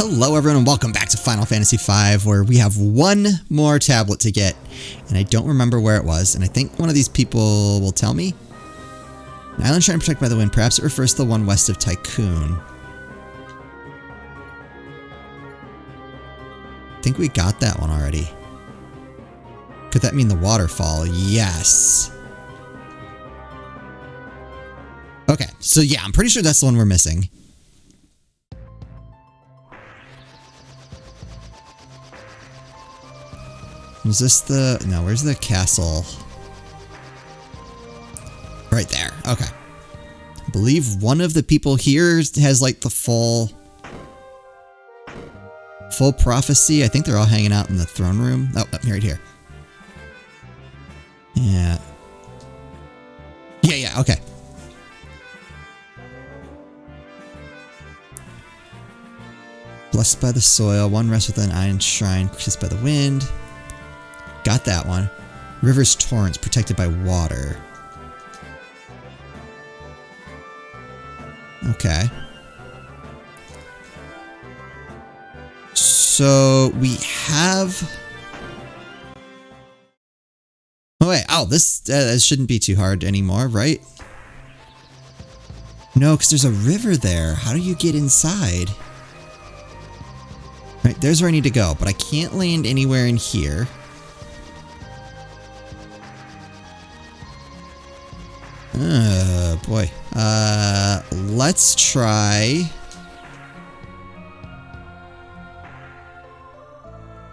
Hello everyone and welcome back to Final Fantasy V, where we have one more tablet to get, and I don't remember where it was, and I think one of these people will tell me. An island shrine protected by the wind, perhaps it refers to the one west of Tycoon. I think we got that one already. Could that mean the waterfall? Yes. Okay, so yeah, I'm pretty sure that's the one we're missing. Is this the... No, where's the castle? Right there. Okay. I believe one of the people here has like the full prophecy. I think they're all hanging out in the throne room. Oh, right here. Yeah. Yeah, okay. Blessed by the soil, one rests within an iron shrine, kissed by the wind. Got that one. River's torrents protected by water. Okay. So we have... Oh wait, oh, this shouldn't be too hard anymore, right? No, because there's a river there. How do you get inside? Right, there's where I need to go, but I can't land anywhere in here. Oh, boy. Let's try...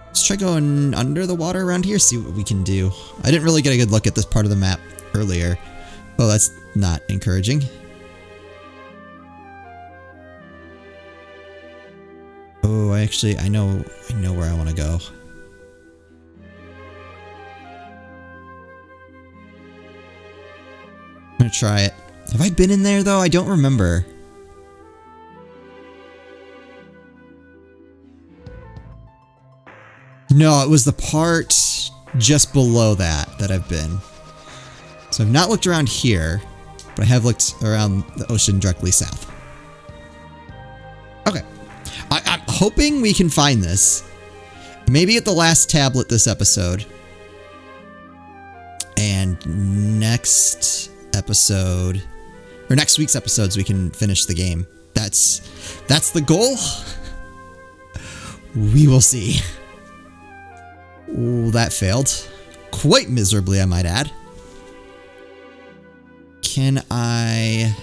Let's try going under the water around here, see what we can do. I didn't really get a good look at this part of the map earlier. Well, that's not encouraging. Oh, I know where I want to go. I'm gonna try it. Have I been in there though? I don't remember. No, it was the part just below that I've been. So I've not looked around here, but I have looked around the ocean directly south. Okay. I'm hoping we can find this. Maybe at the last tablet this episode. And next episode, or next week's episodes, we can finish the game. That's the goal. We will see. Ooh, that failed. Quite miserably, I might add. Can I...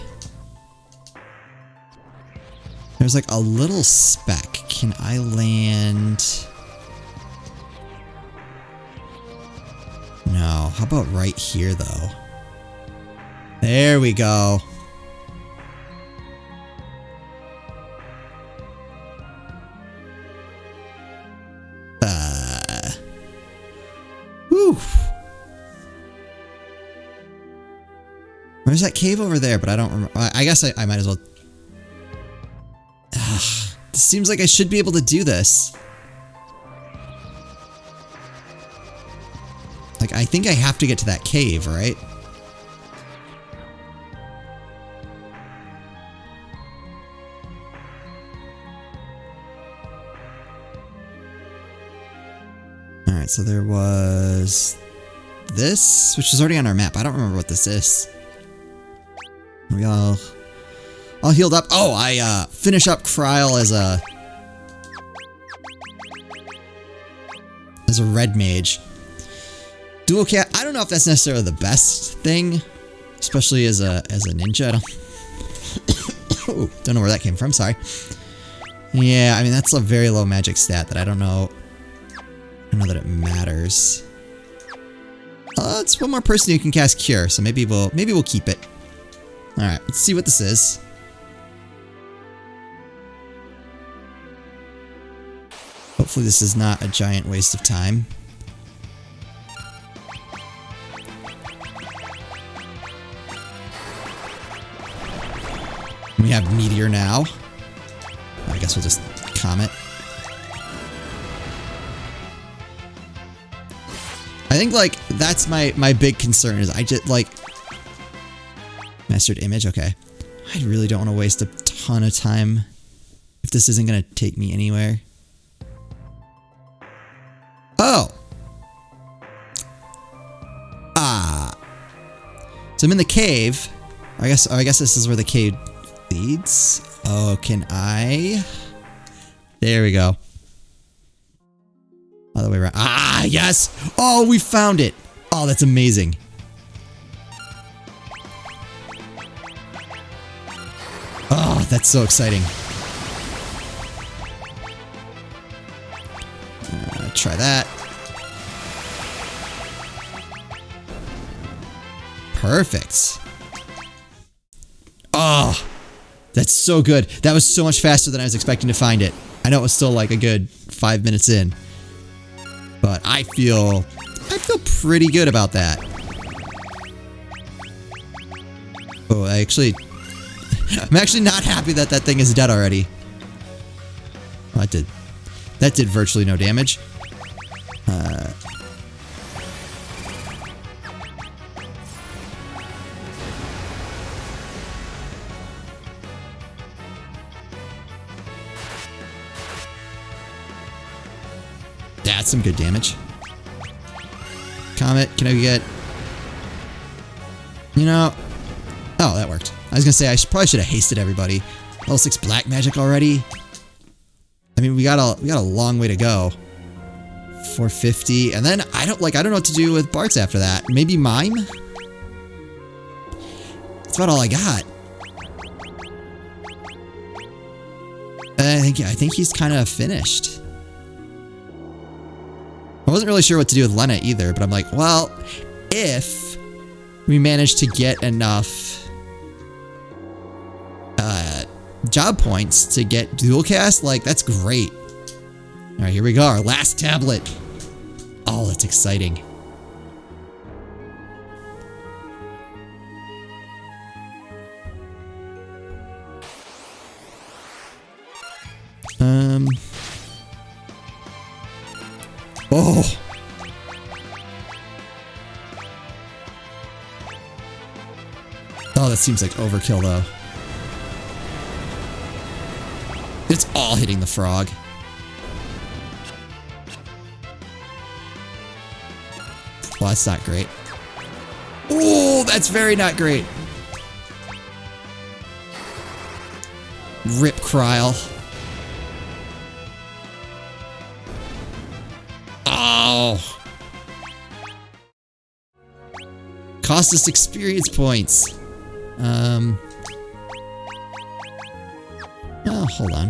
There's like a little speck. Can I land... No. How about right here, though? There we go. Whew. There's that cave over there, but I don't remember. I guess I might as well. This seems like I should be able to do this. Like, I think I have to get to that cave, right? Alright, so there was this, which is already on our map. I don't remember what this is. Are we all healed up? Oh, I finish up Kryl as a red mage. Dual cat. I don't know if that's necessarily the best thing, especially as a ninja. Don't know where that came from. Sorry. Yeah, I mean that's a very low magic stat that I don't know. I don't know that it matters. It's one more person who can cast Cure, so maybe we'll keep it. All right, let's see what this is. Hopefully, this is not a giant waste of time. We have Meteor now. I guess we'll just Comet. I think, like, that's my big concern is I just, like... Mastered image? Okay. I really don't want to waste a ton of time If this isn't gonna take me anywhere. Oh! Ah. So I'm in the cave. I guess this is where the cave leads. Oh, can I? There we go. Other way around. Ah, yes! Oh, we found it! Oh, that's amazing. Oh, that's so exciting. Try that. Perfect. Oh, that's so good. That was so much faster than I was expecting to find it. I know it was still like a good 5 minutes in, but I feel pretty good about that. Oh, I'm actually not happy that that thing is dead already. Oh, that did virtually no damage. That's some good damage. Comet, can I get... You know... Oh, that worked. I was gonna say, probably should have hasted everybody. Level 6 black magic already? I mean, we got a long way to go. 450, and then I don't know what to do with Bart's after that. Maybe mime? That's about all I got. I think he's kind of finished. I wasn't really sure what to do with Lena either, but I'm like, well, if we manage to get enough job points to get dual cast, like, that's great. All right, here we go, our last tablet. Oh, that's exciting. Oh. Oh, that seems like overkill, though. It's all hitting the frog. Well, that's not great. Oh, that's very not great. Rip Kryl. Oh. Cost us experience points. Oh, hold on.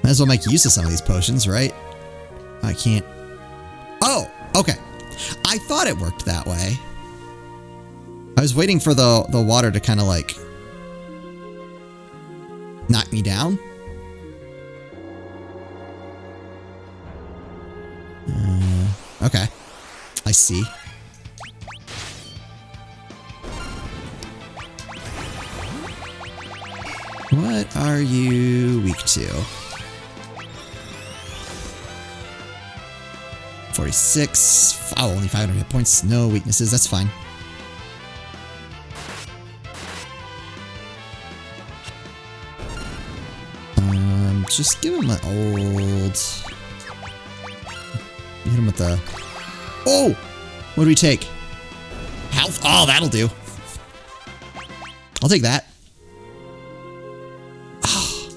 Might as well make use of some of these potions, right? I can't. Oh, okay. I thought it worked that way. I was waiting for the water to kind of like knock me down. Okay. I see. What are you weak to? 46. Oh, only 500 hit points. No weaknesses. That's fine. Just give him an old... Hit him with the... Oh! What do we take? Health? Oh, that'll do. I'll take that. Oh.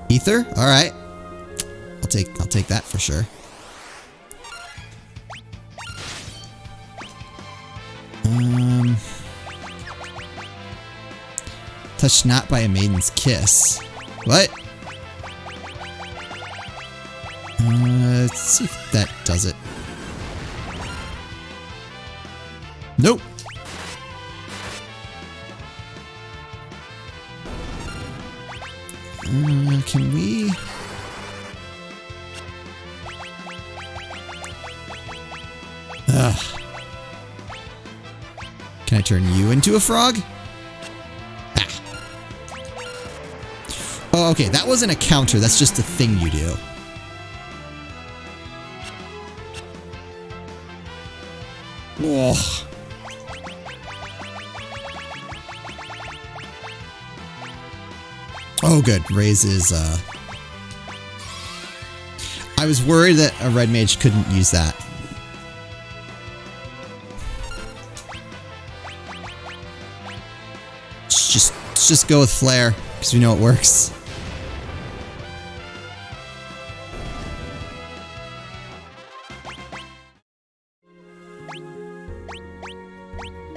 Ether? All right. I'll take that for sure. Touched not by a maiden's kiss. What? Let's see if that does it. Nope. Can we? Ugh. Can I turn you into a frog? Ah. Oh, okay. That wasn't a counter. That's just a thing you do. Oh. Oh, good. Raise is, I was worried that a red mage couldn't use that. Let's just go with Flare, because we know it works.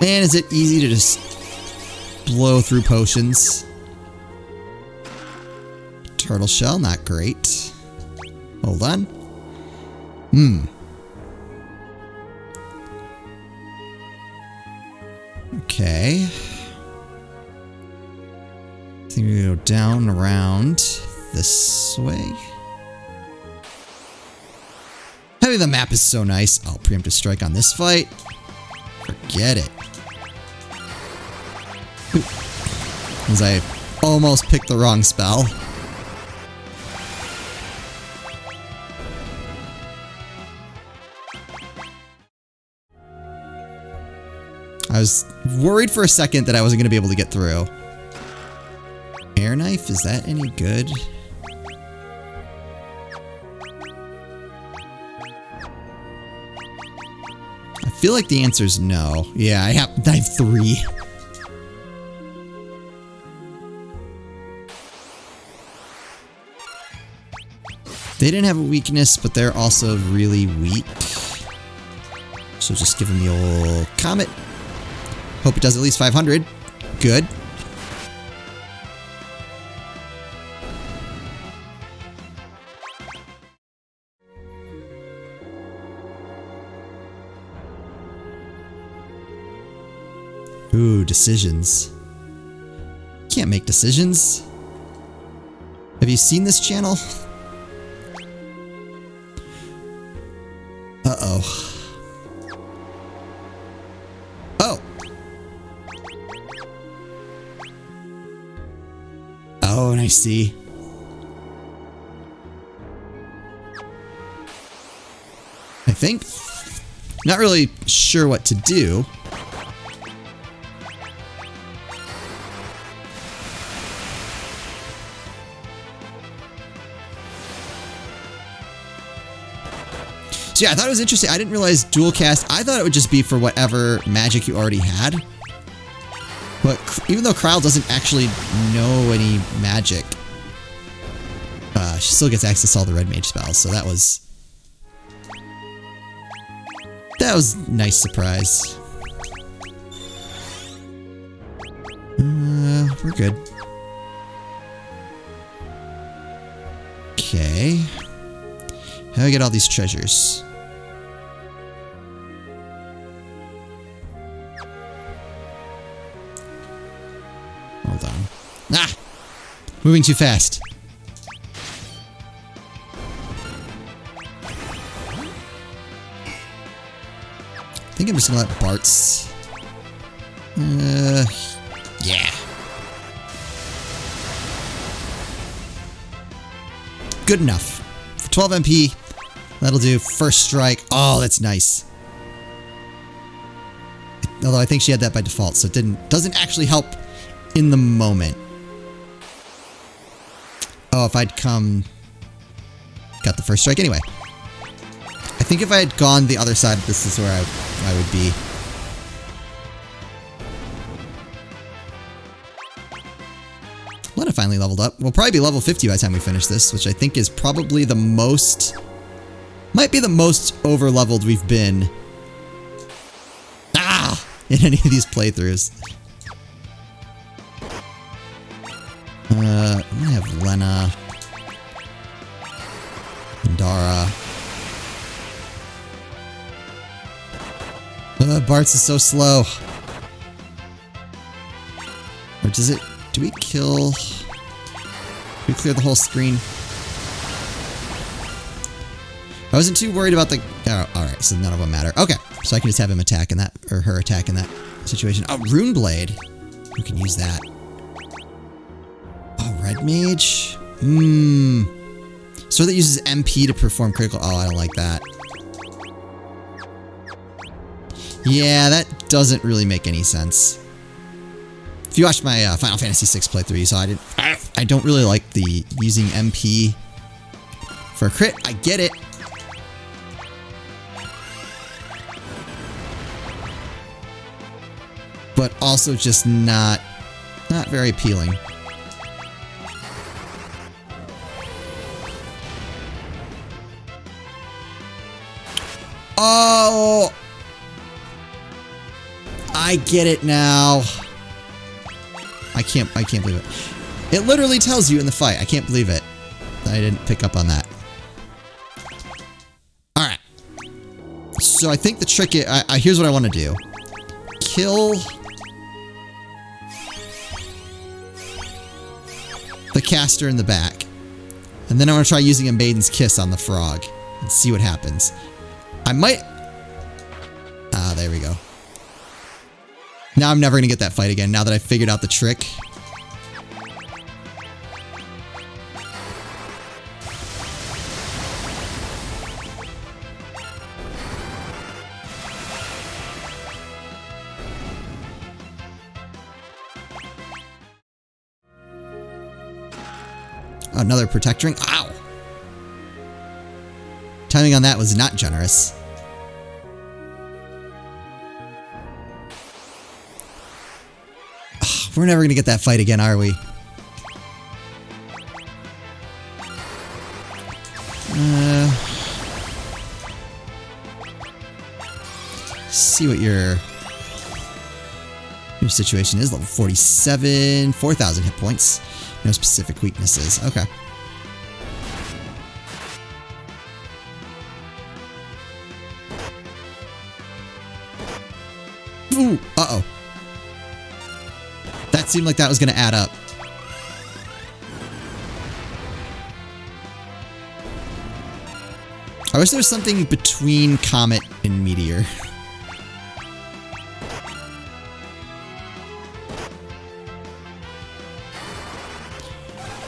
Man, is it easy to just blow through potions. Turtle shell, not great. Hold on. Okay. I think we go down, around, this way. Hey, the map is so nice. Oh, preemptive strike on this fight. Forget it. As I almost picked the wrong spell. I was worried for a second that I wasn't going to be able to get through. Air knife, is that any good? I feel like the answer is no. Yeah, I have 3. They didn't have a weakness, but they're also really weak. So just give them the old comet. Hope it does at least 500. Good. Ooh, decisions. Can't make decisions. Have you seen this channel? Uh-oh. Oh! Oh, and I see. I think. Not really sure what to do. So yeah, I thought it was interesting. I didn't realize dual cast. I thought it would just be for whatever magic you already had. But even though Kryl doesn't actually know any magic, she still gets access to all the red mage spells. So that was a nice surprise. We're good. Okay. How do I get all these treasures? Hold on. Ah! Moving too fast. I think I'm just gonna let Bart's... yeah. Good enough. For 12 MP, that'll do. First strike. Oh, that's nice. Although I think she had that by default, so it doesn't actually help in the moment. Oh, if I'd got the first strike anyway. I think if I had gone the other side, this is where I would be. Lena finally leveled up. We'll probably be level 50 by the time we finish this, which I think is probably the most... might be the most over-leveled we've been. Ah! In any of these playthroughs. I'm gonna have Lena. Dara. Bart's is so slow. Or does it... do we kill... do we clear the whole screen? I wasn't too worried about the... oh, alright, so none of them matter. Okay, so I can just have him attack in that... or her attack in that situation. Oh, Rune Blade! Who can use that? Oh, Red Mage? So that uses MP to perform critical... oh, I don't like that. Yeah, that doesn't really make any sense. If you watched my Final Fantasy VI playthrough, you saw I don't really like the using MP for a crit. I get it. But also just not very appealing. Oh! I get it now. I can't believe it. It literally tells you in the fight. I can't believe it. I didn't pick up on that. Alright. So I think the trick is... here's what I want to do. Kill... the caster in the back. And then I want to try using a Maiden's Kiss on the frog. And see what happens. I might... ah, there we go. Now I'm never going to get that fight again, now that I figured out the trick. Another protect ring. Ow! Timing on that was not generous. We're never going to get that fight again, are we? See what your situation is. Level 47, 4,000 hit points. No specific weaknesses. Okay. Ooh, uh-oh. That seemed like that was going to add up. I wish there was something between Comet and Meteor.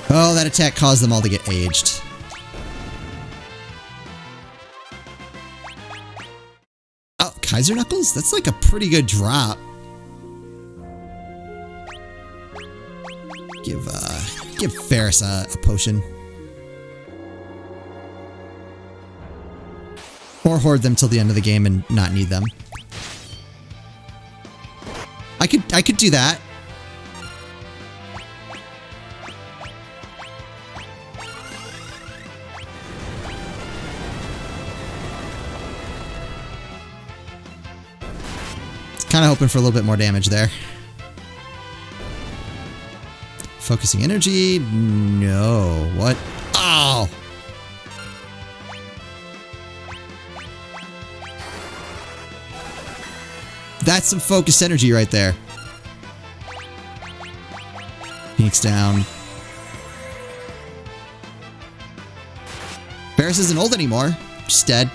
Oh, that attack caused them all to get aged. Oh, Kaiser Knuckles? That's like a pretty good drop. Give Ferris a potion. Or hoard them till the end of the game and not need them. I could do that. Kind of hoping for a little bit more damage there. Focusing energy? No. What? Oh! That's some focused energy right there. Phoenix down. Ferris isn't old anymore. Just dead.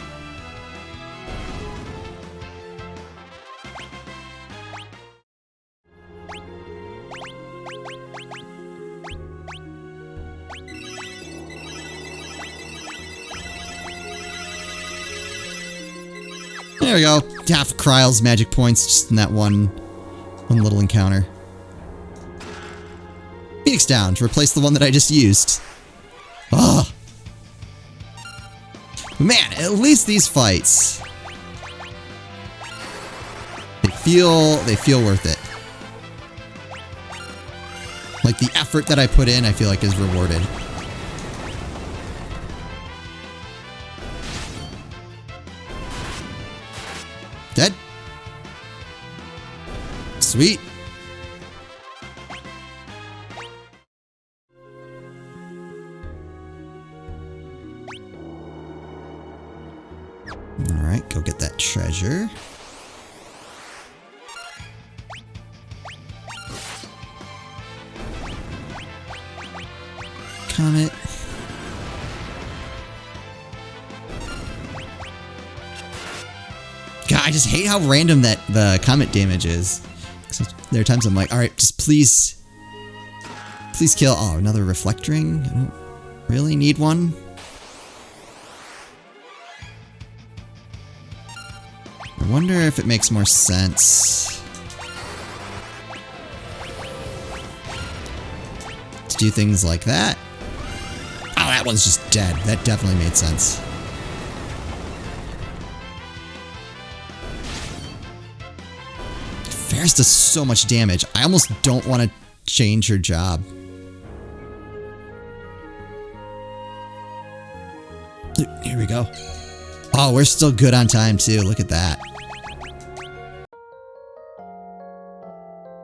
There we go. Half of Kryle's magic points just in that one little encounter. Phoenix down to replace the one that I just used. Ugh. Man, at least these fights, they feel worth it. Like the effort that I put in, I feel like is rewarded. Dead. Sweet. Alright, go get that treasure. Comet. God, I just hate how random that the comet damage is. There are times I'm like, alright, just please kill. Oh, another reflect ring? I don't really need one. I wonder if it makes more sense to do things like that. Oh, that one's just dead. That definitely made sense. Ferris does so much damage. I almost don't want to change her job. Here we go. Oh, we're still good on time too. Look at that.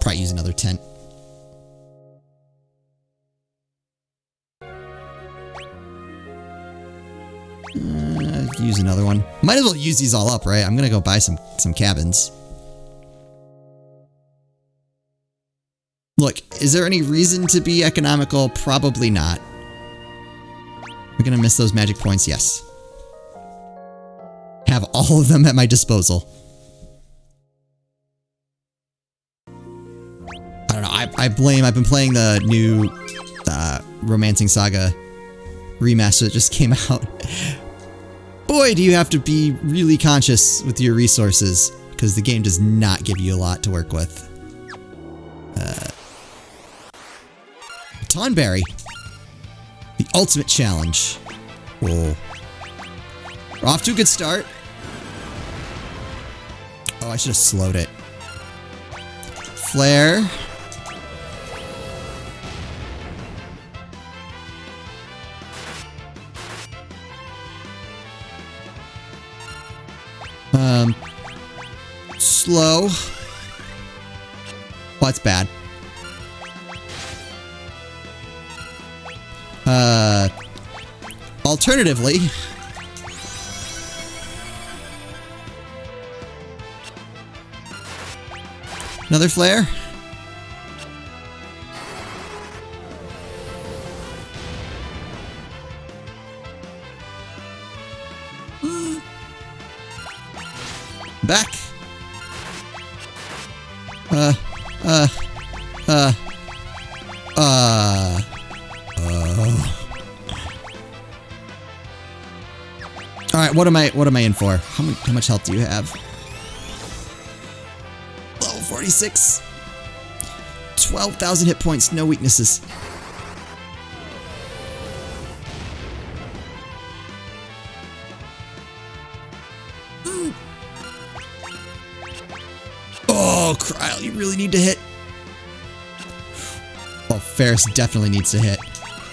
Probably use another tent. Use another one. Might as well use these all up, right? I'm gonna go buy some cabins. Look, is there any reason to be economical? Probably not. We're gonna miss those magic points, yes. Have all of them at my disposal. I don't know, I've been playing the new Romancing Saga Remaster that just came out. Boy, do you have to be really conscious with your resources, because the game does not give you a lot to work with. Tonberry. The ultimate challenge. Whoa. We're off to a good start. Oh, I should have slowed it. Flare. Slow. Well, that's bad. Alternatively, another flare. Back. All right, what am I in for? How much health do you have? Level 46. 12,000 hit points, no weaknesses. Oh, Kryl, you really need to hit. Oh, Ferris definitely needs to hit.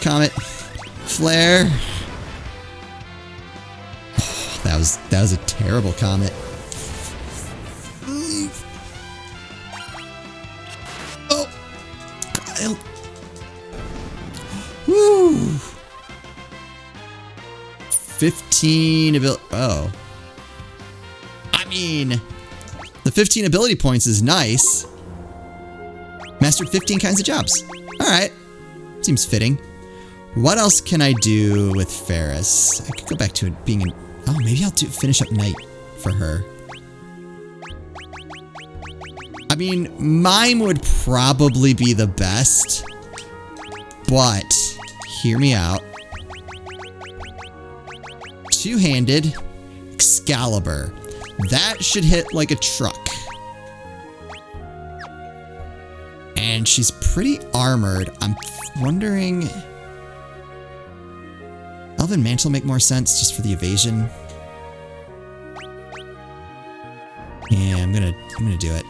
Comet. Flare. Oh, that was a terrible comet. Oh, Kryl. Woo. 15 ability. Oh. I mean, the 15 ability points is nice. Mastered 15 kinds of jobs. Alright. Seems fitting. What else can I do with Ferris? I could go back to it being an... Oh, maybe I'll finish up night for her. I mean, mime would probably be the best. But, hear me out. Two-handed Excalibur. That should hit like a truck. And she's pretty armored. I'm wondering... Elven Mantle make more sense just for the evasion. Yeah, I'm gonna do it.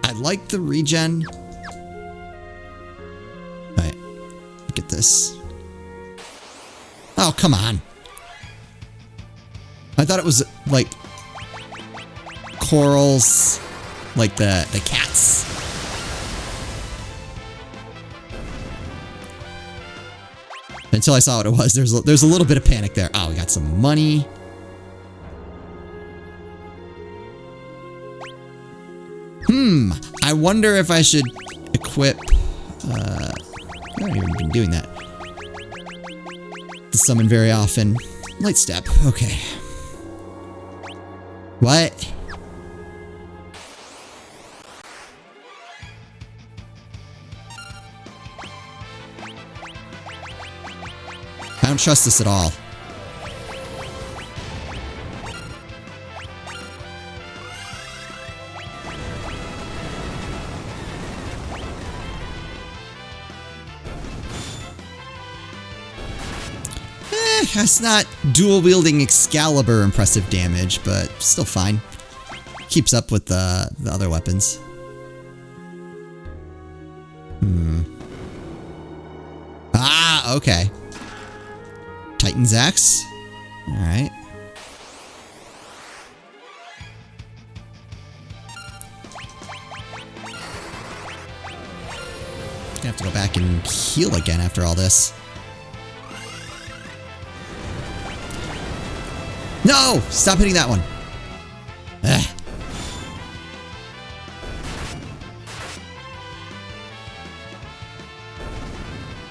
I like the regen. Alright. Look at this. Oh, come on. I thought it was like corals, like the cats. Until I saw what it was, there's a little bit of panic there. Oh, we got some money. I wonder if I should equip. I haven't even been doing that. To summon very often. Light step. Okay. What? I don't trust this at all. It's not dual-wielding Excalibur impressive damage, but still fine. Keeps up with the other weapons. Ah, okay. Titan's Axe. Alright. Gonna have to go back and heal again after all this. No! Stop hitting that one. Ugh.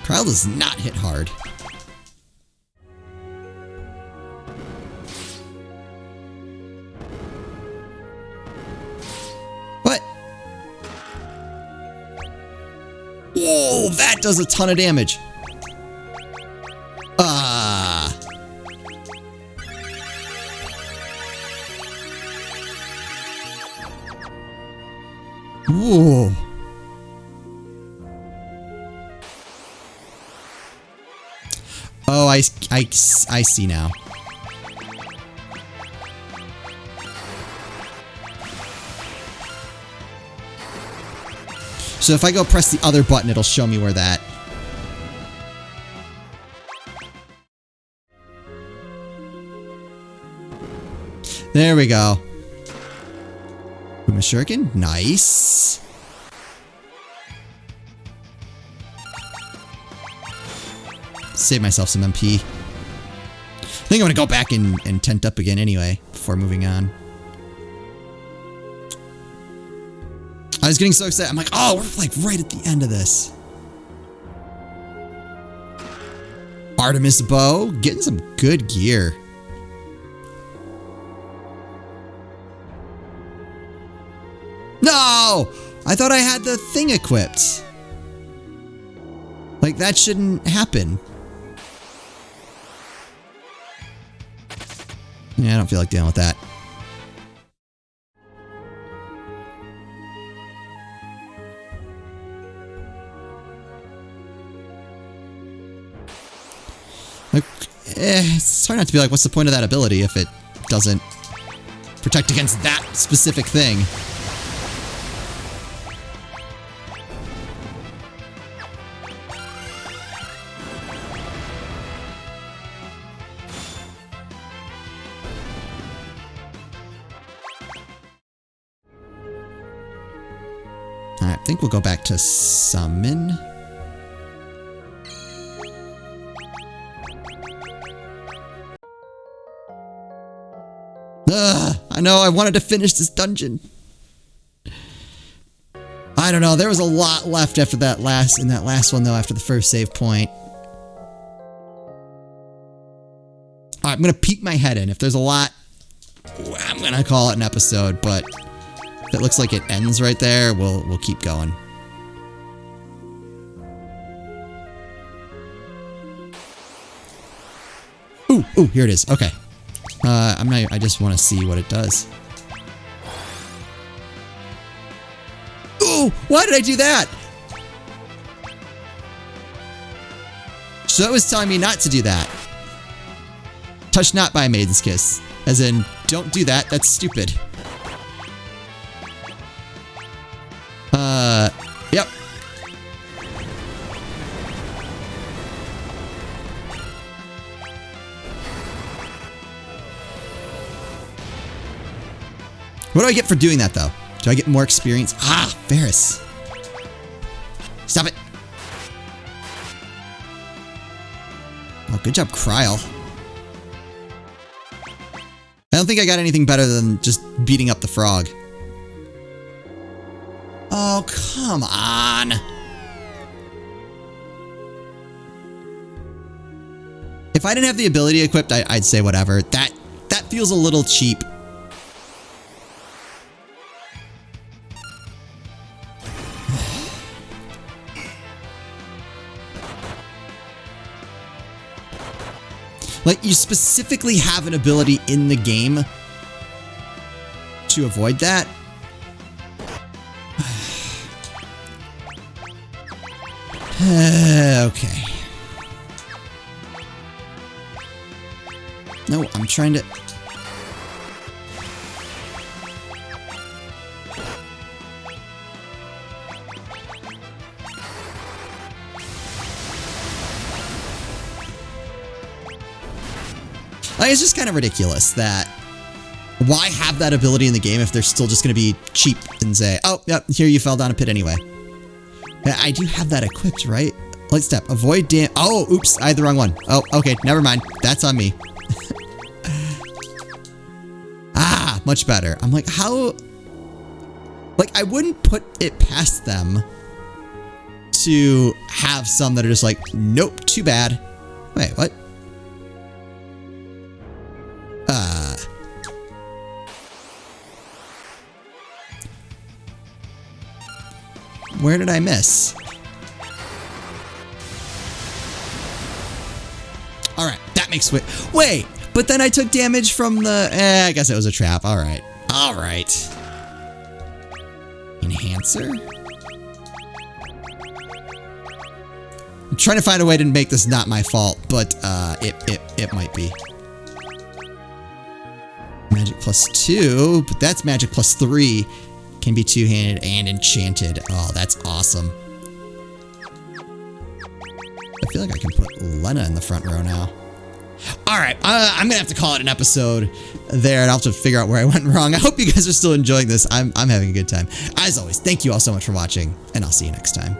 Kyle does not hit hard. What? Whoa, that does a ton of damage. Whoa. Oh, I see now. So if I go press the other button, it'll show me where that... There we go. Boom Shuriken. Nice. Save myself some MP. I think I'm gonna go back and tent up again anyway, before moving on. I was getting so excited. I'm like, oh, we're like right at the end of this. Artemis Bow, getting some good gear. No! I thought I had the thing equipped. Like, that shouldn't happen. Yeah, I don't feel like dealing with that. Like, it's hard not to be like, what's the point of that ability if it doesn't protect against that specific thing? Alright, I think we'll go back to summon. Ugh, I know, I wanted to finish this dungeon. I don't know, there was a lot left after that last one though, after the first save point. Alright, I'm gonna peek my head in. If there's a lot, I'm gonna call it an episode, but if it looks like it ends right there, we'll keep going. Ooh, here it is. Okay. I just want to see what it does. Ooh, why did I do that? So it was telling me not to do that. Touch not by a maiden's kiss. As in, don't do that, that's stupid. Yep. What do I get for doing that, though? Do I get more experience? Ah, Ferris. Stop it. Oh, good job, Kryl. I don't think I got anything better than just beating up the frog. Oh, come on. If I didn't have the ability equipped, I'd say whatever. That feels a little cheap. Like, you specifically have an ability in the game to avoid that. Okay. No, I'm trying to... Like, it's just kind of ridiculous that... Why have that ability in the game if they're still just going to be cheap and say, oh, yep, here you fell down a pit anyway. Yeah, I do have that equipped, right? Light step, avoid damage. Oh, oops, I had the wrong one. Oh, okay, never mind. That's on me. Ah, much better. I'm like, how... Like, I wouldn't put it past them to have some that are just like, nope, too bad. Wait, what? Where did I miss? Alright, that makes it. Wait, but then I took damage from the... I guess it was a trap. Alright. Alright. Enhancer? I'm trying to find a way to make this not my fault, but it might be. Magic +2, but that's magic +3. Can be two-handed and enchanted. Oh, that's awesome. I feel like I can put Lena in the front row now. All right, I'm gonna have to call it an episode there, and I'll have to figure out where I went wrong. I hope you guys are still enjoying this. I'm having a good time. As always, thank you all so much for watching, and I'll see you next time.